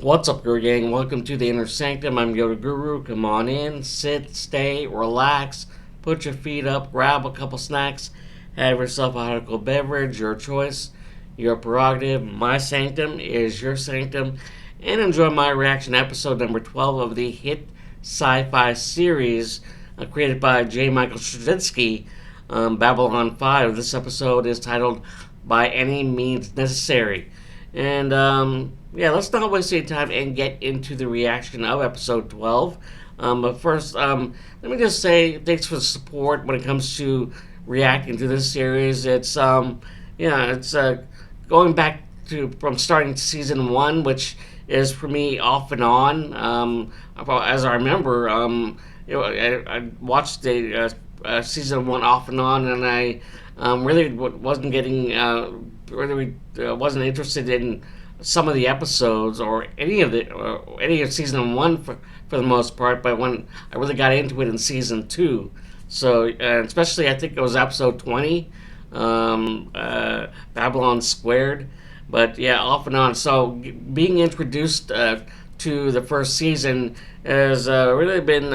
What's up, Guru Gang? Welcome to the Inner Sanctum. I'm Yoda Guru. Come on in, sit, stay, relax, put your feet up, grab a couple snacks, have yourself a hot beverage, your choice, your prerogative. My sanctum is your sanctum, and enjoy my reaction to episode number 12 of the hit sci-fi series created by J. Michael Straczynski, Babylon 5. This episode is titled By Any Means Necessary. And yeah, let's not waste any time and get into the reaction of episode 12. But first, let me just say thanks for the support when it comes to reacting to this series. It's it's going back to from starting season one, which is for me off and on. As I remember, I watched the season one off and on, and I really wasn't getting wasn't interested in some of the episodes or any of season one for the most part. But when I really got into it in season two, so especially I think it was episode 20, Babylon Squared. But yeah, off and on. So being introduced to the first season has really been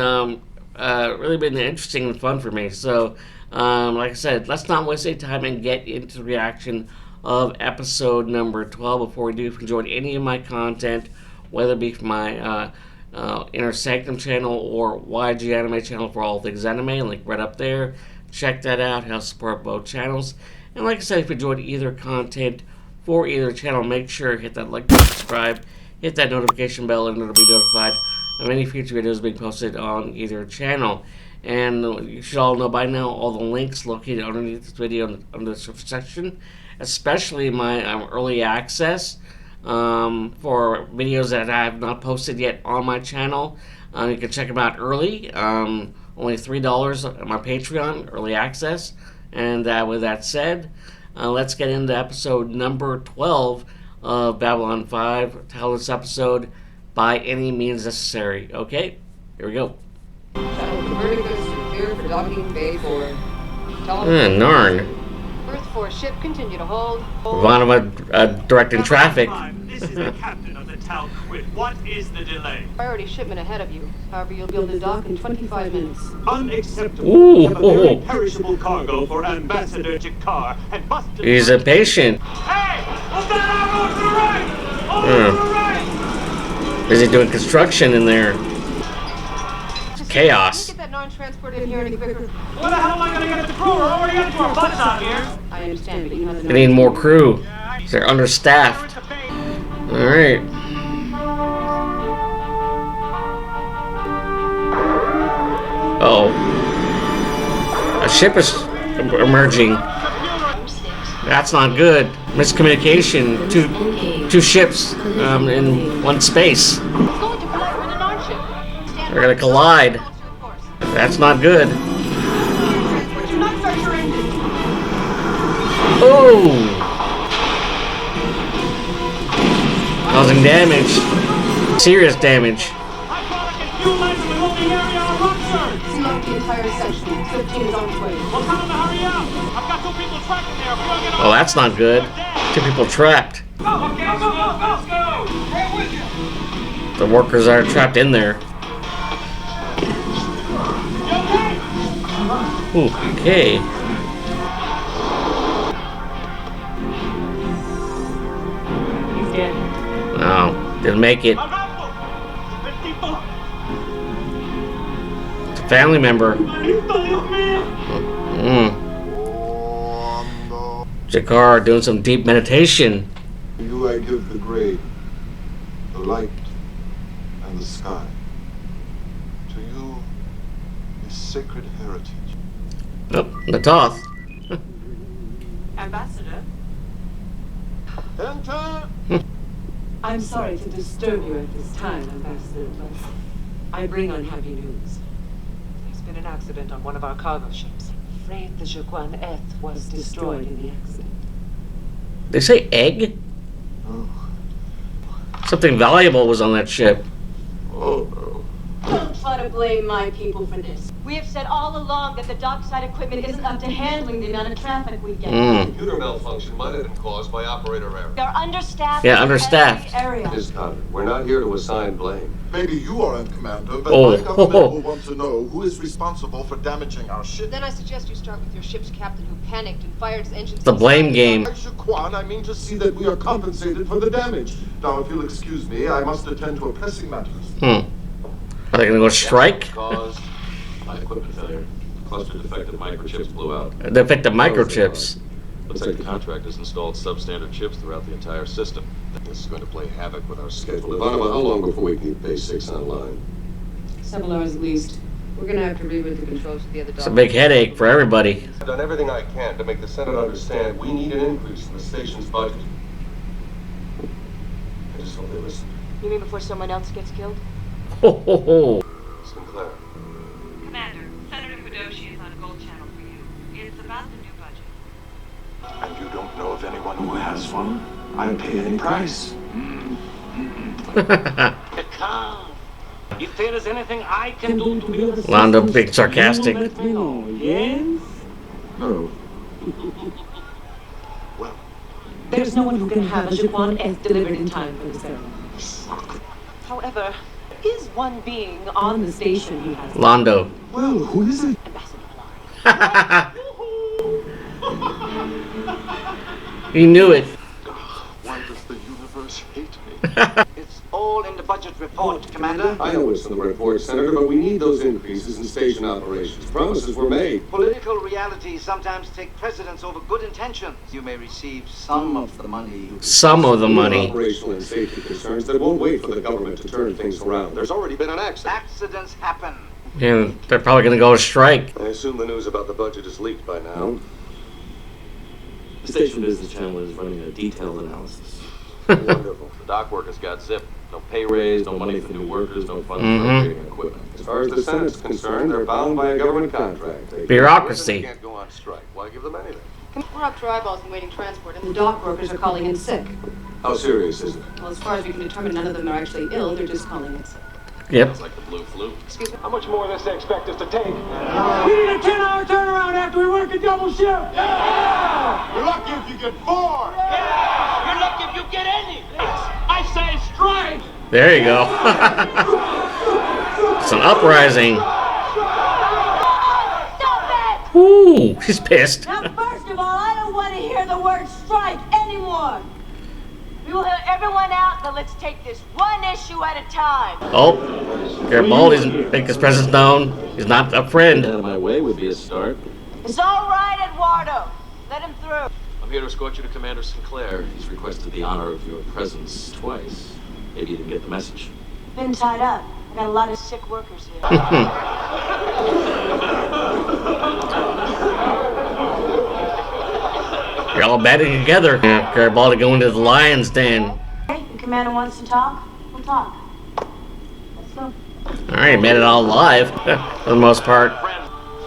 interesting and fun for me. So like I said, let's not waste any time and get into the reaction of episode number 12. Before we do, if you enjoyed any of my content, whether it be from my Inner Sanctum channel or YG Anime channel for all things anime, link right up there. Check that out, help support both channels. And like I said, if you enjoyed either content for either channel, make sure to hit that like button, subscribe, hit that notification bell, and it'll be notified of any future videos being posted on either channel. And you should all know by now all the links located underneath this video under the description section, especially my early access for videos that I have not posted yet on my channel. You can check them out early. Only $3 on my Patreon, early access. And with that said, let's get into episode number 12 of Babylon 5. Title this episode, By Any Means Necessary. Okay, here we go. Clear for docking Bay 4. Narn. Earth Force ship continue to hold. Ivanova directing traffic. This is the captain of the Talquid. What is the delay? Priority shipment ahead of you. However, you'll be able to dock in 25 minutes. Unacceptable. Ooh, We have a very perishable cargo for Ambassador Jakar and must... He's impatient. Hey! What's that arrow to the right? Over to the right! Busy doing construction in there. Chaos. Can you get that non-transport in here any quicker? What the hell am I gonna get at the crew? We're already up to our butts out here. I understand, but you have the... They need more crew. They're understaffed. Alright. Uh-oh. A ship is emerging. That's not good. Miscommunication. Two ships in one space. They're gonna collide. That's not good. Oh! Causing damage. Serious damage. Select the entire section. 15 is on its way. Well, tell them to hurry up. I've got two people trapped in there. If we don't get Oh, that's not good. Two people trapped. Let's go! Right with you. The workers are trapped in there. Okay. He's dead. No, didn't make it. It's a family member. Jakar doing some deep meditation. To you I give the grave, the light, and the sky. To you, this sacred heritage. Oh, Natoth. Ambassador? Enter! I'm sorry to disturb you at this time, Ambassador, but I bring unhappy news. There's been an accident on one of our cargo ships. Afraid the Jaquan Eth was Destroyed in the accident. They say egg? Oh, Something valuable was on that ship. oh no. try to blame my people for this. We have said all along that the dockside equipment isn't up to handling the amount of traffic we get. Computer malfunction might have been caused by operator error. They're understaffed. Yeah, in understaffed. every area. Ms. Connor, we're not here to assign blame. Maybe you aren't, Commander, but Oh. my government will want to know who is responsible for damaging our ship. Then I suggest you start with your ship's captain who panicked and fired his engines. The blame game. By Shaquan, I mean to see that we are compensated for the damage. Now, if you'll excuse me, I must attend to a pressing matter. Are they gonna go strike? Caused by equipment failure. Cluster defective microchips blew out. Defective microchips. Looks like the contractors installed substandard chips throughout the entire system. This is going to play havoc with our schedule. Ivanova, how long before we can get Base 6 online? Several hours at least. We're gonna have to reroute the controls to the other It's a big headache for everybody. I've done everything I can to make the Senate understand we need an increase in the station's budget. I just hope they listen. You mean before someone else gets killed? Ho, ho, ho. Sinclair. Commander, Senator Fudoshi is on Gold Channel for you. It's about the new budget. And you don't know of anyone who has one? I'll pay any price. Calm. If there is anything I can do to be of assistance, Londo being sarcastic. you let me know, yes? No. Well, There's no one who can have a Jaquan F delivered in time for the ceremony. However, is one being On the station who has Londo. well, who is it? Ambassador Malari. He knew it. Why does the universe hate me? It's all in the budget report, Commander. I know it's in the report, Senator, but we need those increases in station operations. Promises were made. Political realities sometimes take precedence over good intentions. You may receive some of the money. Some of the money. Operational and safety concerns that won't wait for the government to turn things around. There's already been an accident. Accidents happen. Yeah, they're probably gonna go strike. I assume the news about the budget is leaked by now. The station business channel is running a detailed analysis. Wonderful. The dock workers got zipped. No pay raise, no money for new workers, no funds Mhm. for upgrading equipment. As far as the Senate's concerned, they're bound by a government contract. They Bureaucracy. can't go on strike. Why give them anything? We're up to our eyeballs in waiting transport, and The dock workers are calling in sick. How serious is it? Well, as far as we can determine, none of them are actually ill. They're just calling in sick. Yep. It's like the blue flu. How much more of this they expect us to take? We need a 10-hour turnaround after we work a double shift. You're lucky if you get 4! You're lucky if you get any. I say strike. There you go. It's an uprising. Stop it! Ooh, she's pissed. Now, first of all, I don't want to hear the word strike anymore. We will hear everyone out, but let's take this one issue at a time. Oh, Garibaldi's make his presence known. He's not a friend. Out of my way would be a start. It's all right, Eduardo. Let him through. I'm here to escort you to Commander Sinclair. He's requested the honor of your presence twice. Maybe you didn't get the message. Been tied up. I got a lot of sick workers here. You're all banding together. Yeah, Garibaldi going to the lion's den. Okay, the commander wants to talk. We'll talk. Let's go. All right, made it all live for the most part.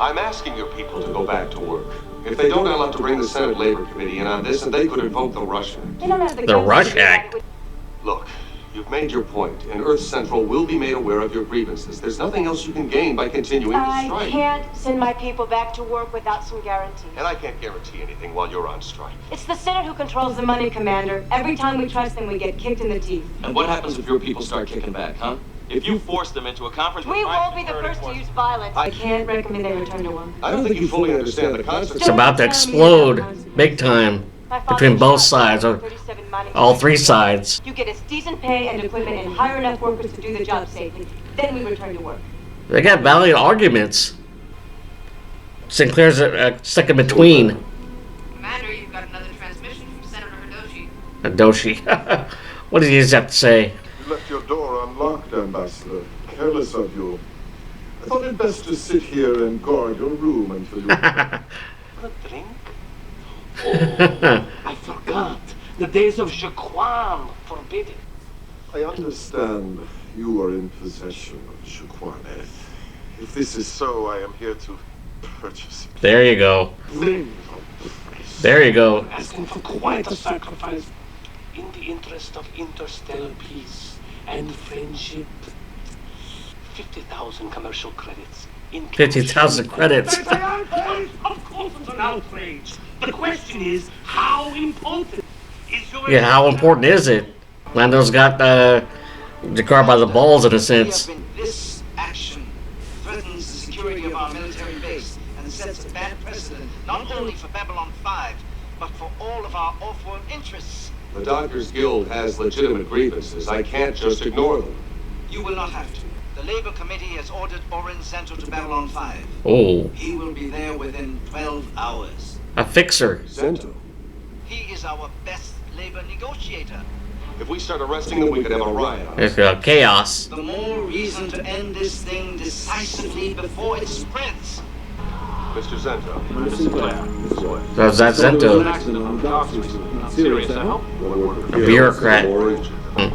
I'm asking your people to go back to work. If they don't, I'll have to bring the Senate Labor Committee in on this, and they could invoke the Rush Act. You don't have The Rush Act. Look, you've made your point, and Earth Central will be made aware of your grievances. There's nothing else you can gain by continuing to I strike. can't send my people back to work without some guarantees. And I can't guarantee anything while you're on strike. It's the Senate who controls the money, Commander. Every time we trust them, we get kicked in the teeth. And what happens if your people start kicking back, huh? If you force them into a conference with We private won't be the security first to forces- use violence. I can't recommend they return to work. I don't think you fully understand the concept. It's about to explode big time between both sides, or all three sides. You get us decent pay and equipment and hire enough workers to do the job safely. Then we return to work. They got valid arguments. Sinclair's stuck in between. Commander, you've got another transmission from Senator Hidoshi. Adoshi. What does he have to say? You left your door unlocked, Ambassador. Careless of you. I thought it best to sit here and guard your room until you... A drink? Oh, I forgot. The days of Jaquan forbidden. I understand you are in possession of Shaquaneth. If this is so, I am here to purchase it. There you go. There you go. Asking for quite a sacrifice in the interest of interstellar peace and friendship. 50,000 commercial credits. In 50,000 credits. Of course it's an outrage. The question is, how important is your... Yeah, how important is it? Lando's got Jakar by the balls in a sense. This action threatens the security of our military base and sets a bad precedent not only for Babylon 5, but for all of our off-world interests. The Doctors Guild has legitimate grievances. I can't just ignore them. You will not have to. The Labor Committee has ordered Orin Zento to Babylon 5. Oh. He will be there within 12 hours. A fixer. Zento? He is our best labor negotiator. If we start arresting them, we could have a riot. It's chaos. The more reason to end this thing decisively before it spreads. Mr. Zento. Mr. Sinclair. That's Zento. Not serious, I hope. A bureaucrat.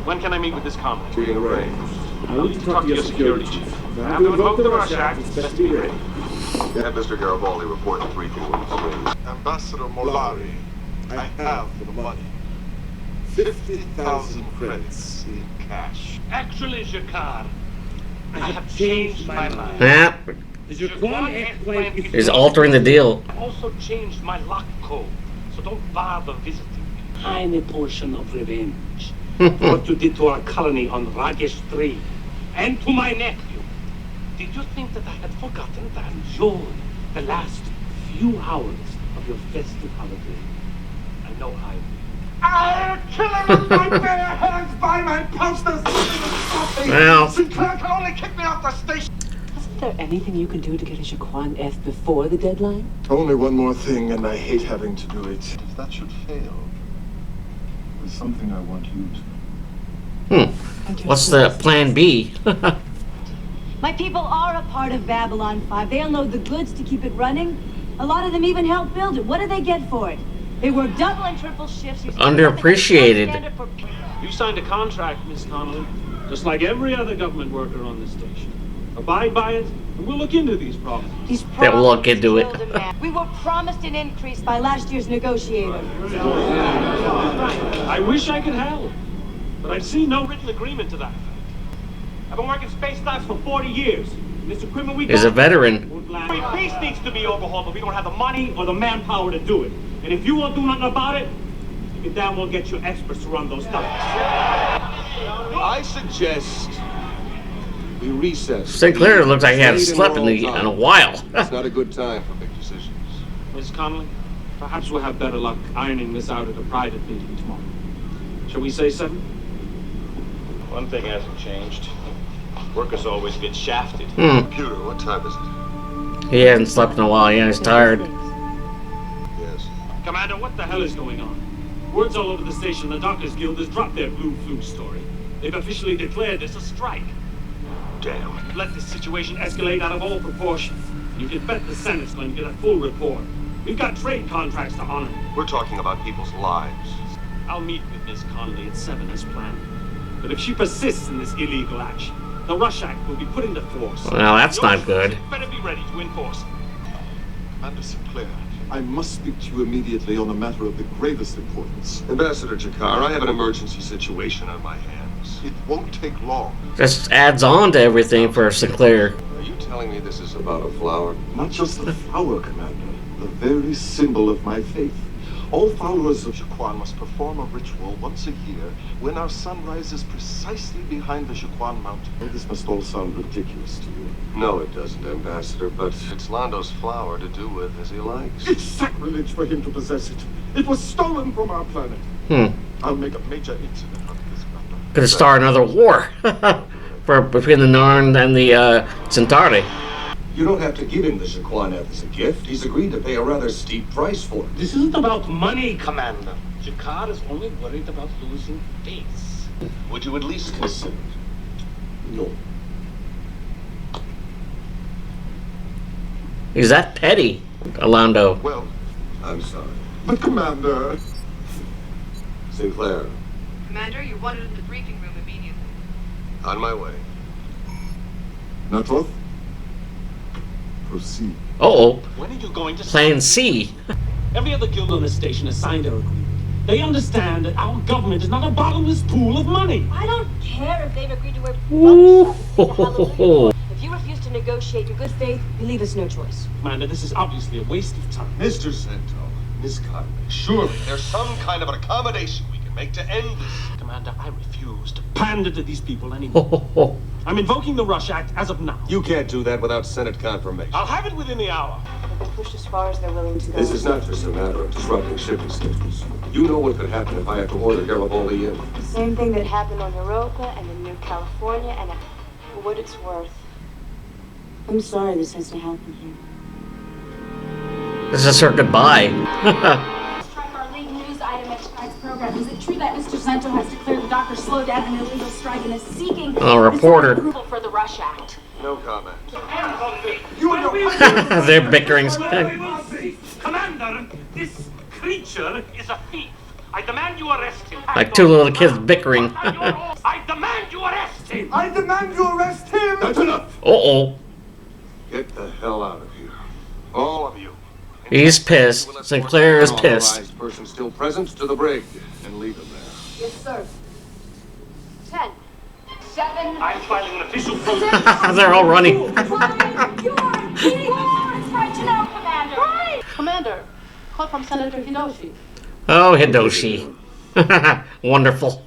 When can I meet with this comrade? To your range. I'll need to talk to your security chief. If I have to invoke the Rush Act, it's best to be ready. Have Mr. Garibaldi report the briefing room. Ambassador Molari, I have the money. 50,000 credits in cash. Actually, Jakar, I have changed my mind. Yeah. The Jaquan eggplant He's altering the deal. I also changed my lock code, so don't bother visiting me. I'm a portion of revenge for what you did to our colony on Ragesh 3 and to my nephew. Did you think that I had forgotten to enjoy the last few hours of your festive holiday? I know I will. I'll kill him with my bare hands by my posters! Well. Sinclair can only kick me off the station! Isn't there anything you can do to get a Jaquan F before the deadline? Only one more thing, and I hate having to do it. If that should fail, there's something I want you to know. What's the plan B? My people are a part of Babylon 5. They unload the goods to keep it running. A lot of them even help build it. What do they get for it? They work double and triple shifts. Underappreciated. You signed a contract, Miss Connolly, just like every other government worker on this station. Abide by it, and we'll look into these problems. That will look into it. We were promised an increase by last year's negotiator. I wish I could help, but I've seen no written agreement to that effect. I've been working space labs for 40 years. This equipment we got... He's a veteran. Base needs to be overhauled, but we don't have the money or the manpower to do it. And if you won't do nothing about it, you can damn well get your experts to run those docks. I suggest we recess. Sinclair looks like he hadn't slept in a while. It's not a good time for big decisions. Miss Connolly, perhaps we'll have better luck ironing this out at a private meeting tomorrow. Shall we say 7? One thing hasn't changed. Workers always get shafted. Computer, what time is it? He hasn't slept in a while. Yeah, he's tired. Yes. Commander, what the hell is going on? Word's all over the station the Doctors Guild has dropped their blue flu story. They've officially declared this a strike. Damn. Let this situation escalate out of all proportion. You can bet the Senate's going to get a full report. We've got trade contracts to honor. We're talking about people's lives. I'll meet with Miss Connolly at 7 as planned. But if she persists in this illegal action, the Rush Act will be put into force. Well, that's not good. Better be ready to enforce it. Commander Sinclair, I must speak to you immediately on a matter of the gravest importance. Ambassador Jakar, I have an emergency situation on my hands. It won't take long. Just adds on to everything for Sinclair. Are you telling me this is about a flower? Not just the flower, Commander. The very symbol of my faith. All followers of Jaquan must perform a ritual once a year when our sun rises precisely behind the Jaquan mountain. This must all sound ridiculous to you. No, it doesn't, Ambassador, but it's Lando's flower to do with as he likes. It's sacrilege for him to possess it. It was stolen from our planet. I'll make a major incident out of this matter. Could start another war between the Narn and the Centauri. You don't have to give him the Jaquan F as a gift. He's agreed to pay a rather steep price for it. This isn't about money, Commander. Jakar is only worried about losing face. Would you at least consider it? No. He's that petty, Alando. Well, I'm sorry. But Commander... Sinclair. Commander, you're wanted in the briefing room immediately. On my way. Natroth? Proceed. Uh-oh. When are you going to... Plan C. Every other guild on this station has signed their agreement. They understand that our government is not a bottomless pool of money. I don't care if they've agreed to wear Ooh. If you refuse to negotiate in good faith, you leave us no choice. Commander, this is obviously a waste of time. Mr. Sento, Miss Conway, surely there's some kind of an accommodation we can make to end this. Commander, I refuse to pander to these people anymore. I'm invoking the Rush Act as of now. You can't do that without Senate confirmation. I'll have it within the hour. They've been pushed as far as they're willing to go. This is not just a matter of disrupting shipping schedules. You know what could happen if I had to order Garibaldi in. The same thing that happened on Europa and in New California, and for what it's worth. I'm sorry this has to happen here. This is her goodbye. Strike our lead news item at tonight's program. Is it true that Mr. Sento has declared the doctor slowed down an illegal strike and is seeking reporter. approval for the Rush Act? No comment. You and your They're bickering. Commander, this creature is a thief. I demand you arrest him. Like two little kids bickering. I demand you arrest him. I demand you arrest him! That's enough! Uh-oh. Get the hell out of here. All of you. He's pissed. Sinclair is pissed. Authorized person still present to the brig and leave him there. Yes, sir. 10, 7. I'm filing an official protest. They're all running. You are kidding us right now, Commander. Right. Commander, call from Senator Hidoshi. Oh, Hidoshi. Wonderful.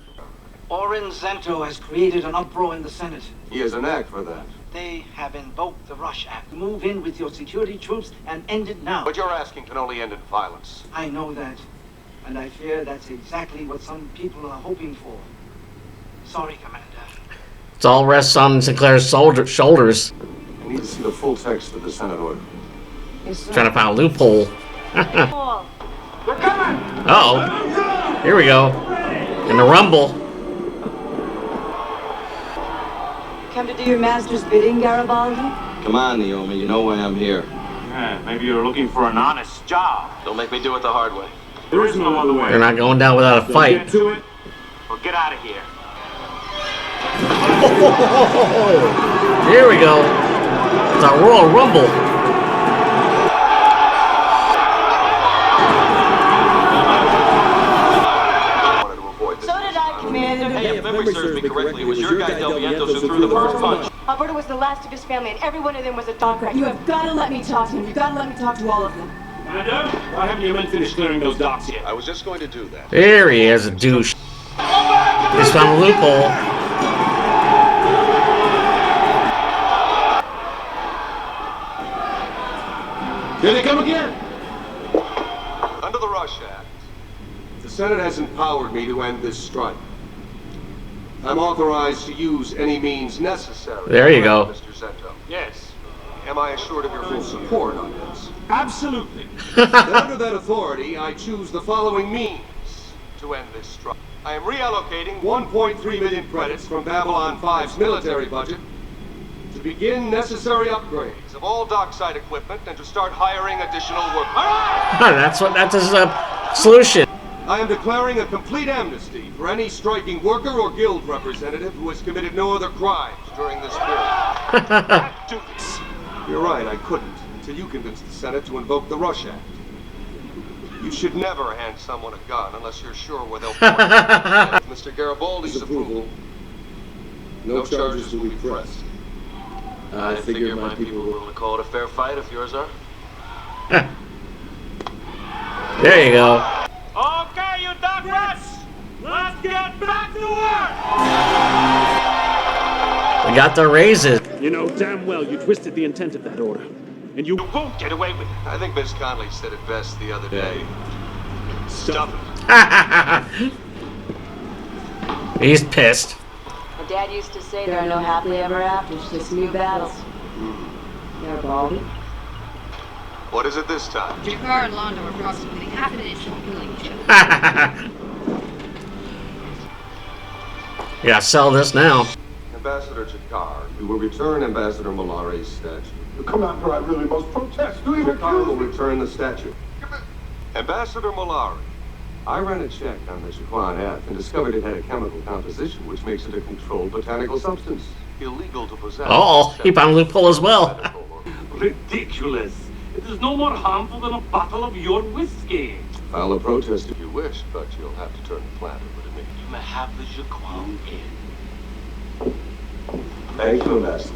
Orin Zento has created an uproar in the Senate. He has a knack for that. They have invoked the Rush Act. Move in with your security troops and end it now. But your asking can only end in violence. I know that, and I fear that's exactly what some people are hoping for. Sorry, Commander. It all rests on Sinclair's shoulders. I need to see the full text of the Senate order. Yes, sir. Trying to find a loophole. Paul. Uh-oh. Here we go. In the rumble. Come to do your master's bidding, Garibaldi? Come on, Naomi, you know why I'm here. Yeah, maybe you're looking for an honest job. Don't make me do it the hard way. There is no other way. They're not going down without a fight. Get to it, or get out of here. Here we go. It's a Royal Rumble. So did I, Commander. Hey, if memory serves me correctly, it was your guy Del Vientos who threw the first punch. Alberto was the last of his family, and every one of them was a dog wrecker. You have got to let me talk to him. You've got to let me talk to all of them. Commander, why haven't you men finished clearing those docks yet? I was just going to do that. There he is, a douche. He's found a loophole. Here they come again! Under the Rush Act, the Senate has empowered me to end this strike. I'm authorized to use any means necessary. There you go. Mr. Zento. Yes, Am I assured of your full support on this? absolutely. Then under that authority, I choose the following means to end this strike. I am reallocating 1.3 million credits from Babylon 5's military budget to begin necessary upgrades of all dockside equipment and to start hiring additional workers. That's his solution. I am declaring a complete amnesty for any striking worker or guild representative who has committed no other crimes during this period. You're right, I couldn't, until you convinced the Senate to invoke the Rush Act. You should never hand someone a gun unless you're sure where they'll point. With Mr. Garibaldi's approval, no charges will be pressed. I figure my people are willing to call it a fair fight if yours are. There you go. Okay, you dog rats! Let's get back to work! They got their raises. You know damn well you twisted the intent of that order. And you won't get away with it. I think Miss Conley said it best the other day. Stop it. He's pissed. My dad used to say there are no happily ever afters, just new battles. Garibaldi. What is it this time? Jakar and Londo are approximately half an inch from killing each other. You gotta sell this now. Ambassador Jakar, we will return Ambassador Malari's statue. Commander, I really must protest. Do you Jakar will return the statue. Ambassador Malari, I ran a check on the Shaquan F and discovered it had a chemical composition which makes it a controlled botanical substance. Illegal to possess. Oh, he found a loophole as well. Ridiculous. It is no more harmful than a bottle of your whiskey. File a protest if you wish, but you'll have to turn the plant over to me. You may have the Jaquan in. Thank you, Ambassador.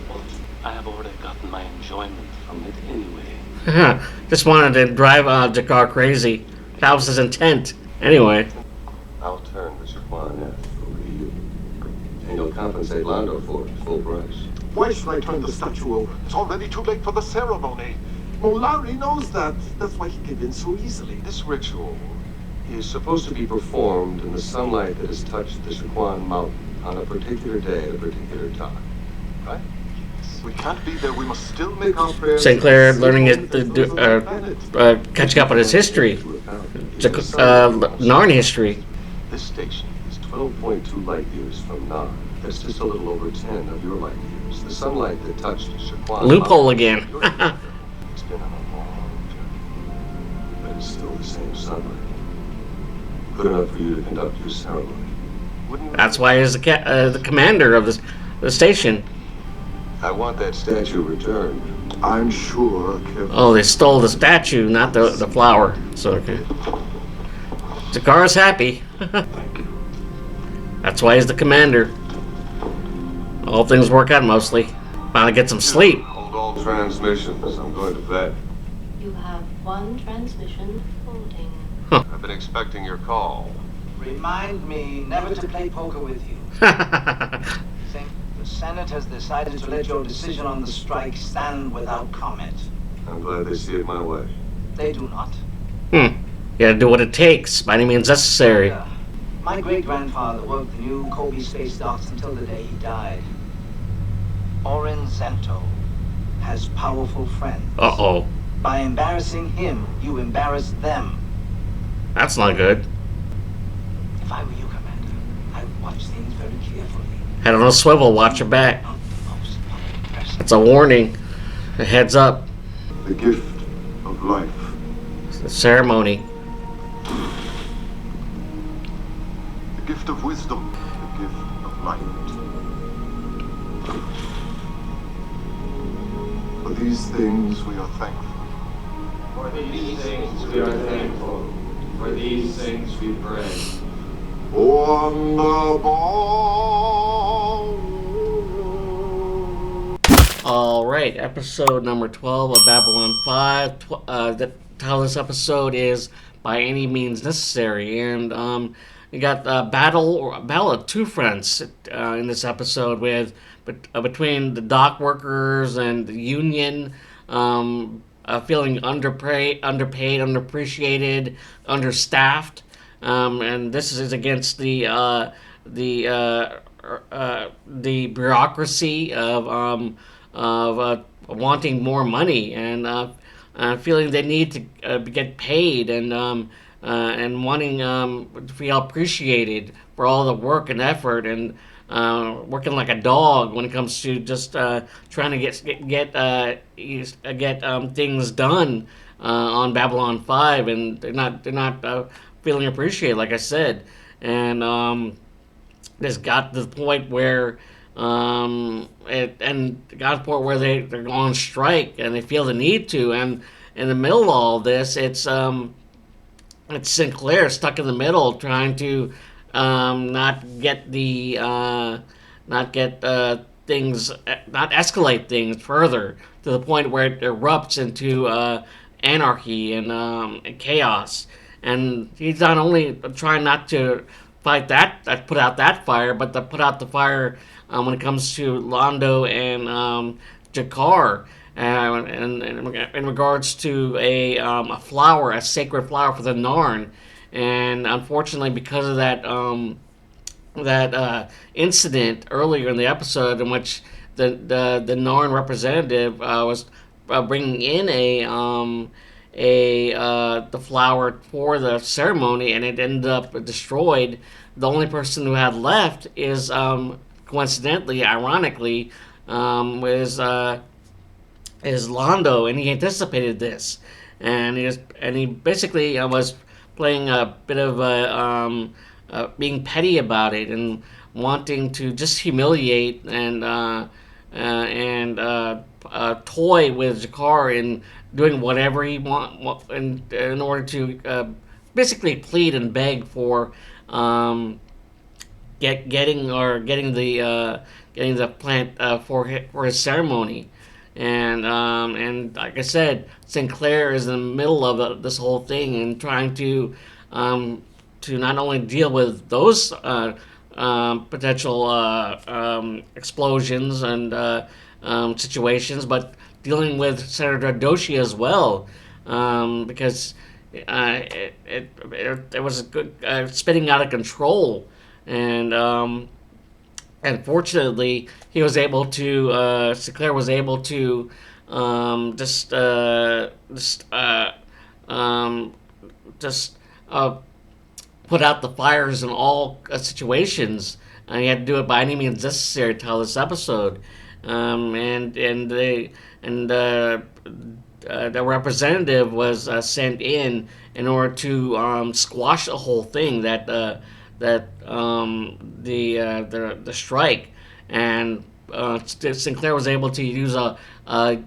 I have already gotten my enjoyment from it anyway. Just wanted to drive Jakar crazy. That was his intent. Anyway. I'll turn the Jaquan F over to you. And you'll compensate Lando for it, full price. Why should I turn the statue over? It's already too late for the ceremony. Molari knows that. That's why he gave in so easily. This ritual is supposed to be performed in the sunlight that has touched the Shaquan Mountain on a particular day at a particular time. Right? We can't be there. We must still make our prayers. Sinclair learning catching up on his history. Narn history. This station is 12.2 light years from Narn. That's just a little over 10 of your light years. The sunlight that touched Shaquan Loophole again. It's been on a long journey, but it's still the same sunlight. Good enough for you to conduct your ceremony. That's why he's the commander of the station. I want that statue returned. I'm sure. Oh, they stole the statue, not the flower. So okay. Zakara's happy. That's why he's the commander. All things work out mostly. Finally get some sleep. Hold all transmissions. I'm going to bed. You have one transmission holding. I've been expecting your call. Remind me never to play poker with you. Think the Senate has decided to let your decision on the strike stand without comment. I'm glad they see it my way. They do not. You gotta do what it takes, by any means necessary. My great-grandfather worked the new Kobe space docks until the day he died. Orin Zento has powerful friends. Uh-oh. By embarrassing him, you embarrass them. That's not good. If I were you, Commander, I would watch things very carefully. Head on a swivel, watch your back. It's a warning. A heads up. The gift of life. It's the ceremony. The gift of wisdom. The gift of light. For these things we are thankful. For these things we are thankful. For these things we pray. On the ball. Alright, episode number 12 of Babylon 5. The title of this episode is By Any Means Necessary. And you got battle of two fronts in this episode with between the dock workers and the union, feeling underpaid, underappreciated, understaffed, and this is against the bureaucracy of wanting more money and feeling they need to get paid and wanting to feel appreciated for all the work and effort and working like a dog when it comes to just trying to get things done on Babylon 5, and they're not feeling appreciated, like I said, and this got to the point where they're on strike and they feel the need to, and in the middle of all this, it's Sinclair stuck in the middle trying to not escalate things further to the point where it erupts into anarchy and chaos. And he's not only trying not to fight that, put out that fire, but to put out the fire when it comes to Londo and Jakar. And in regards to a flower, a sacred flower for the Narn. And unfortunately, because of that incident earlier in the episode, in which the Narn representative was bringing in the flower for the ceremony, and it ended up destroyed. The only person who had left is coincidentally, ironically, is Londo, and he anticipated this, and he basically was playing a bit of being petty about it and wanting to just humiliate and toy with Jakar and doing whatever he in order to basically plead and beg for getting the plant for his ceremony. And like I said, Sinclair is in the middle of this whole thing and trying to not only deal with those potential explosions and situations, but dealing with Senator Doshi as well, because it was a good, spinning out of control, and fortunately he was able to Sinclair was able to um, just put out the fires in all situations. And he had to do it by any means necessary to tell this episode. The representative was sent in order to squash the whole thing, the strike, and Sinclair was able to use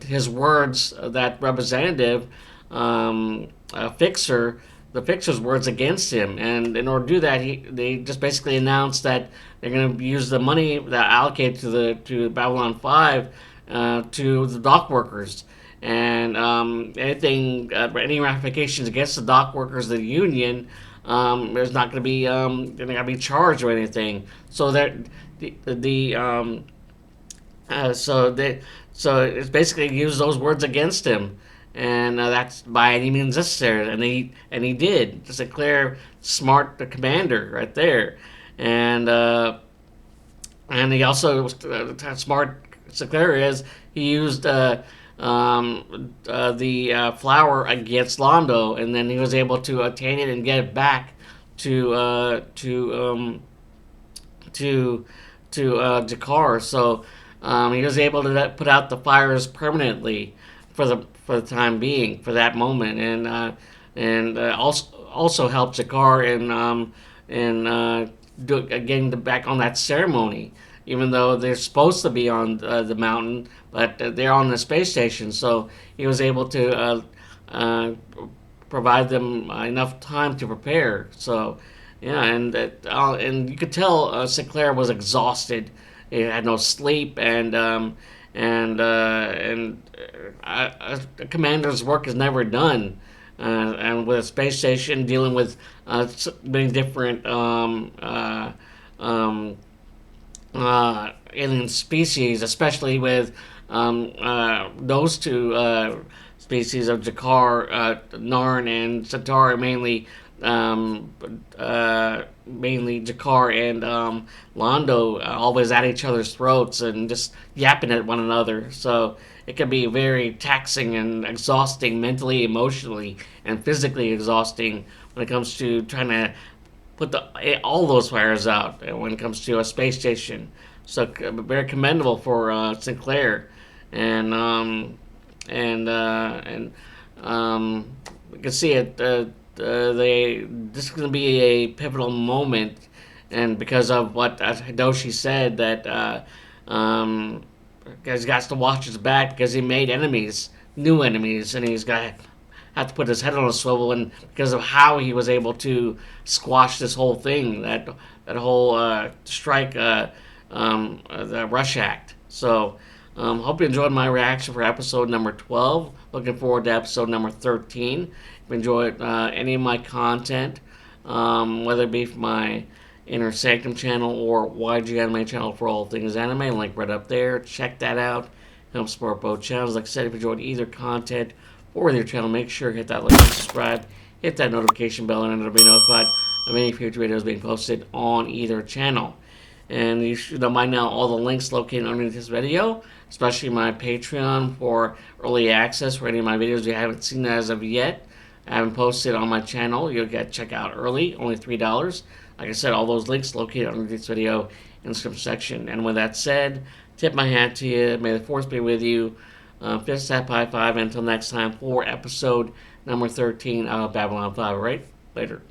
his words, that representative, Fixer, the Fixer's words against him. And in order to do that, they just basically announced that they're going to use the money that allocated to Babylon 5 to the dock workers. And any ramifications against the dock workers of the union, there's not going to be they're not going to be charged or anything. So that so it's basically used those words against him, and that's by any means necessary. And he did. Sinclair, smart, the commander right there, and he also smart. Sinclair is, he used the flower against Londo, and then he was able to obtain it and get it back to Jakar. So he was able to put out the fires permanently for the time being, for that moment, and also helped Jakar in getting back on that ceremony, even though they're supposed to be on the mountain, but they're on the space station. So he was able to provide them enough time to prepare. So yeah, and you could tell Sinclair was exhausted. He had no sleep, and a commander's work is never done. And with a space station dealing with many different alien species, especially with those two species of Jakar, Narn and Centaur, mainly Jakar and Londo, always at each other's throats and just yapping at one another. So it can be very taxing and exhausting, mentally, emotionally, and physically exhausting when it comes to trying to put all those fires out when it comes to a space station. So very commendable for Sinclair, and we can see it. This is going to be a pivotal moment, and because of what Hidoshi said, that he's got to watch his back because he made enemies, new enemies, and he's got have to put his head on a swivel, and because of how he was able to squash this whole thing, that whole strike, the Rush Act. So hope you enjoyed my reaction for episode number 12. Looking forward to episode number 13. If you enjoyed any of my content, whether it be from my Inner Sanctum channel or YG Anime channel for all things anime, link right up there. Check that out. Help support both channels. Like I said, if you enjoyed either content or their channel, make sure to hit that like and subscribe. Hit that notification bell and it'll be notified of any future videos being posted on either channel. And you should know by now all the links located underneath this video, especially my Patreon for early access for any of my videos you haven't seen as of yet. I haven't posted on my channel. You'll get check out early, only $3. Like I said, all those links located underneath this video in the description section. And with that said, tip my hat to you. May the force be with you. Fifth Sci-Fi 5. Until next time for episode number 13 of Babylon 5. All right? Later.